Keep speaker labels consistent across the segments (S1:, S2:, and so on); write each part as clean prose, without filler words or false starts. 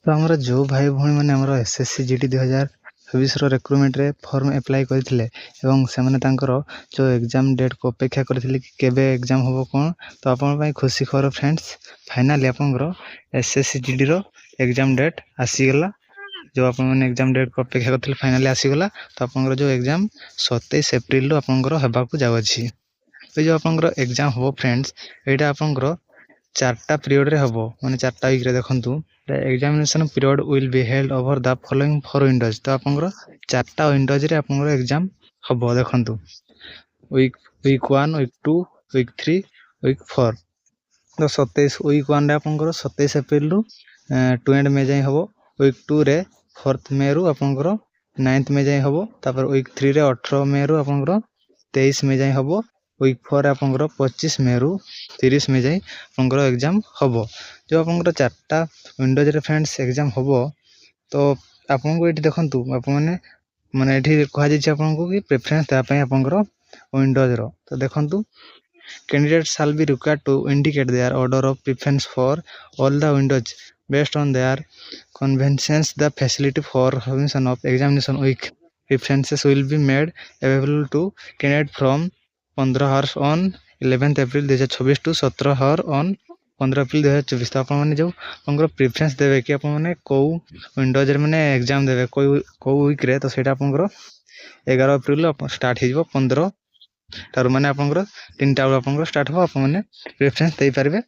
S1: तो आमर जो भाई भौणी मैंने आमर SSC GD 2024 recruitment form apply करते जो एग्जाम डेट को अपेक्षा करते कि केबे एग्जाम हम कौन तो आप खुशी खबर फ्रेंड्स फाइनाली आपंकर एसएससी जीडी रो एग्जाम डेट आसीगला। जो आप एग्जाम डेट को अपेक्षा करते फाइनाली आसीगला। तो आप जो एग्जाम 27 एप्रिल आपंकर होबाकू जाउछि। तो जो आपंकर एग्जाम हम फ्रेंड्स यहाँ आपंकर 4टा पीरियड रे हबो माने 4टा वीक रे देखंतु the examination period will be held over the following 4 Windows. तो आपंकर 4टा विंडोज रे आपंकर एग्जाम हबो देखंतु वीक 1 वीक 2 वीक 3 वीक 4। तो 27 वीक 1 रे आपंकर 27 एप्रिल रु 20 मे जाय हबो। वीक 2 रे 4 मे रु आपंकर 9 मे जाय हबो। तापर वीक 3 रे 18 मे रु आपंकर 23 मे जाय हबो। वीक 4 आपंकर 25 मे रु 30 मे जाए आपंकर एग्जाम हम। जो आपंकर 4टा विंडोज रे फ्रेंड्स एग्जाम हम तो आपको ये देखंतु आप माने ये कह कि प्रेफरेंस देवाई आपंकर विंडोज रो। तो देखंतु candidate shall be required to indicate their order of preference for all the windows based on their conventions the facility for submission of examination week preferences will be made available to candidate from 15 hours on 11 April 2024 to 17 hour on 15 April 2024। तो आपने जो preference देवे कि आपने कौ Windows मैंने exam देवे कौ वीक रे। तो सही आप 11 अप्रैल स्टार्ट हो 15 टार मैंने आप 3टा बेलू स्टार्ट हो आपने प्रेफरेंस दे पारे।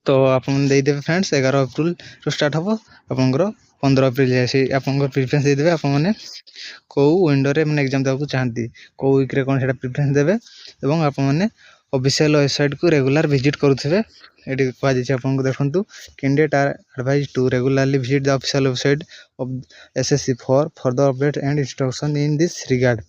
S1: तो आपदेवे फ्रेंड्स 11 अप्रैल रू स्टार्ट हम आपंकर 15 अप्रैल जाए आप प्रिफरेंस देदेवे आपने कौ विंडो रे मैंने एग्जाम देवाक चाहती कौ वीक रे कौन प्रिफरेंस देवे और आपने ऑफिशियल वेबसाइट को रेगुलर विजिट करुवे। ये कहुच्छे आपको देखो candidate are advise to regularly visit the official website of SSC for further update and instruction in this regard.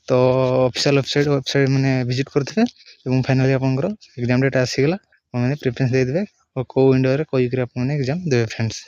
S1: तो ऑफिशियल वेबसाइट मैंने विजिट करुवे और फाइनाली आपंकर एग्जाम डेट आसीगला मैंने प्रिफरेंस देदेवे और कौ विंडो रे कोई एग्जाम देवे फ्रेंड्स।